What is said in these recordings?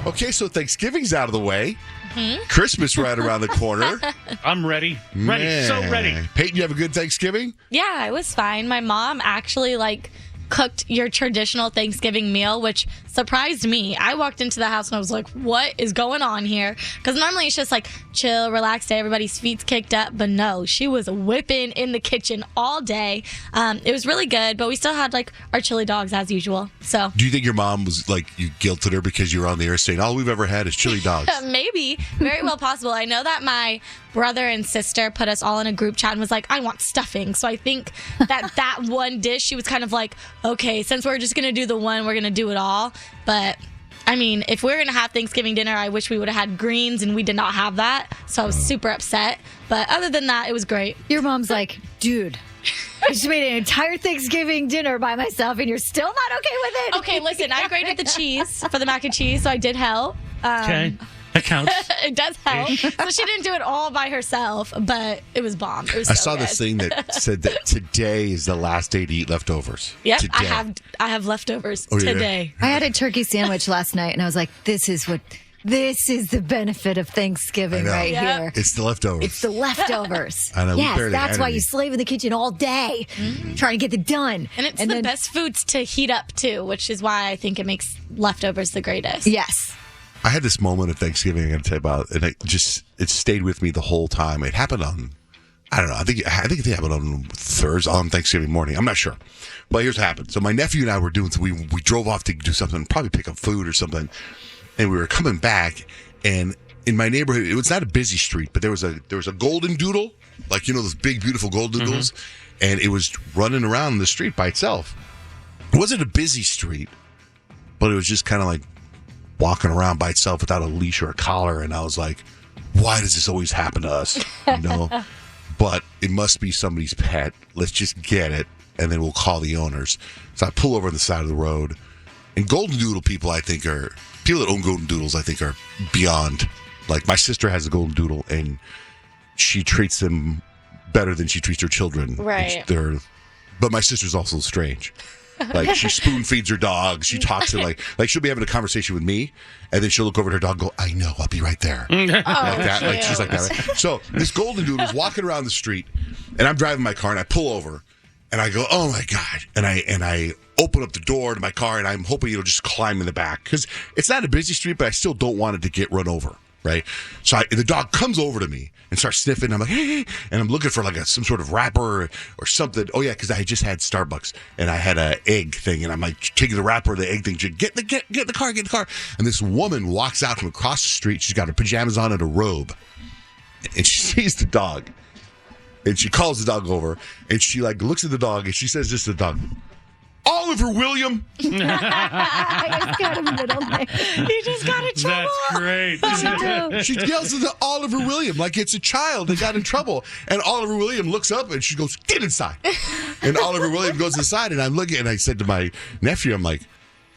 Okay, so Thanksgiving's out of the way. Christmas right around the corner. I'm ready. Man. So ready. Peyton, you have a good Thanksgiving? Yeah, it was fine. My mom actually cooked your traditional Thanksgiving meal, which surprised me. I walked into the house and I was like, what is going on here? Because normally it's just like chill, relax day, everybody's feet's kicked up. But no, she was whipping in the kitchen all day. It was really good, but we still had our chili dogs as usual. So Do you think your mom was you guilted her because you were on the air saying, all we've ever had is chili dogs? maybe. Very well possible. I know that my brother and sister put us all in a group chat and was like, I want stuffing. So I think that one dish, she was kind of like, okay, since we're just going to do the one, we're going to do it all. But, I mean, if we're going to have Thanksgiving dinner, I wish we would have had greens, and we did not have that. So I was super upset. But other than that, it was great. Your mom's like, dude, I just made an entire Thanksgiving dinner by myself, and you're still not okay with it? Okay, listen, I grated the cheese for the mac and cheese, so I did help. Okay. That counts. It does help. So she didn't do it all by herself, but it was bomb. It was I so saw good. this thing that said that today is the last day to eat leftovers. Yep, Today. I have leftovers Oh, yeah. today. I had a turkey sandwich last night, and I was like, this is the benefit of Thanksgiving I know. right Yep. here. It's the leftovers. It's the leftovers. I know, we Yes, barely that's had why any. you slave in the kitchen all day, trying to get it done. And it's the then- best foods to heat up too, which is why I think it makes leftovers the greatest. Yes. I had this moment at Thanksgiving I got to tell you about, and it stayed with me the whole time. It happened on, I don't know, I think it happened on Thanksgiving morning. I'm not sure. But here's what happened. So my nephew and I were we drove off to do something, probably pick up food or something, and we were coming back, and in my neighborhood, it was not a busy street, but there was a golden doodle, those big, beautiful golden doodles, and it was running around the street by itself. It wasn't a busy street, but it was just kind of walking around by itself without a leash or a collar, and I was like, why does this always happen to us? But it must be somebody's pet. Let's just get it, and then we'll call the owners. So I pull over on the side of the road, and golden doodle people that own golden doodles, I think, are beyond. My sister has a golden doodle, and she treats them better than she treats her children. Right. But my sister's also strange. She spoon feeds her dog. She talks to she'll be having a conversation with me, and then she'll look over at her dog and go, I know, I'll be right there. That. She's like that. Right? So this golden doodle is walking around the street, and I'm driving my car, and I pull over, and I go, oh my God. And I open up the door to my car, and I'm hoping it'll just climb in the back. Because it's not a busy street, but I still don't want it to get run over. Right? So the dog comes over to me and starts sniffing. I'm like, hey, and I'm looking for some sort of wrapper or something. Oh yeah, because I just had Starbucks and I had an egg thing, and I'm taking the wrapper or the egg thing. Get the car. And this woman walks out from across the street. She's got her pajamas on and a robe, and she sees the dog, and she calls the dog over, and she looks at the dog, and she says this to the dog, Oliver William. I just got a middle name. You just got in trouble. That's great. She yells at the Oliver William like it's a child that got in trouble. And Oliver William looks up and she goes, get inside. And Oliver William goes inside, and I'm looking, and I said to my nephew, I'm like,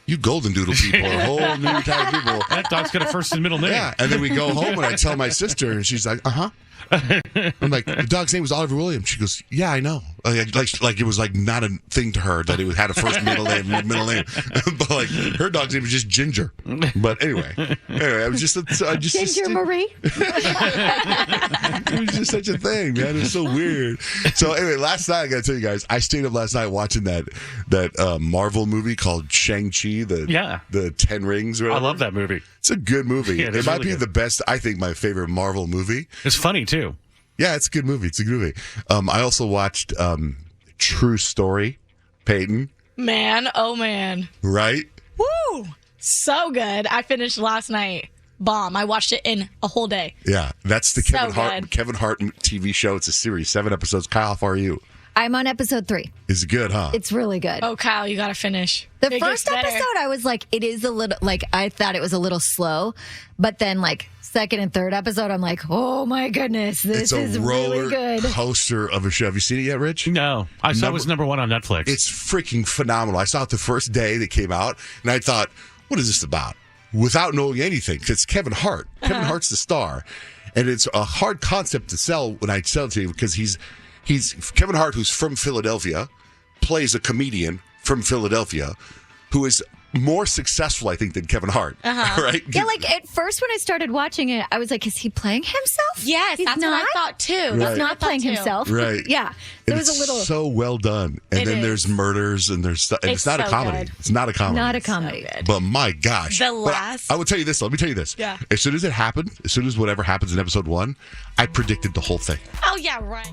you golden doodle people are a whole new type of people. That dog's got a first and middle name. Yeah. And then we go home, and I tell my sister, and she's like, uh-huh. I'm like, the dog's name was Oliver Williams. She goes, yeah, I know. Like it was not a thing to her that it had a first middle name. But her dog's name was just Ginger. But anyway, I was just Ginger Marie. It was just such a thing, man. It was so weird. So anyway, last night I got to tell you guys, I stayed up last night watching that Marvel movie called Shang-Chi, the 10 Rings. Or I love that movie. It's a good movie. Yeah, it might be the best, I think, my favorite Marvel movie. It's funny too. Yeah, it's a good movie. I also watched True Story, Peyton. Man, oh man. Right? Woo! So good. I finished last night. Bomb. I watched it in a whole day. Yeah, that's the So Kevin Hart TV show. It's a series, 7 episodes. Kyle, how far are you? I'm on episode 3. It's good, huh? It's really good. Oh, Kyle, you gotta finish. The It first gets better. episode, I was like, it is a little, I thought it was a little slow. But then, second and third episode, I'm like, oh my goodness, this is It's a roller really good. coaster of a show. Have you seen it yet, Rich? No. I saw it was number 1 on Netflix. It's freaking phenomenal. I saw it the first day that came out, and I thought, what is this about? Without knowing anything, because it's Kevin Hart. Kevin Hart's the star. And it's a hard concept to sell when I sell it to you, because he's Kevin Hart, who's from Philadelphia, plays a comedian from Philadelphia who is more successful, I think, than Kevin Hart. Right? Yeah, like at first when I started watching it, I was like, is he playing himself? Yes, that's what I thought too. Right. He's not playing himself. Right. Yeah. There And was it's a little. so well done. And then there's murders and there's stuff. And it's not a so comedy. good. It's not a comedy. Not a comedy. But my gosh. The But last- I will tell you this. Let me tell you this. Yeah. As soon as it happened, as soon as whatever happens in episode 1, I predicted the whole thing. Oh yeah, right.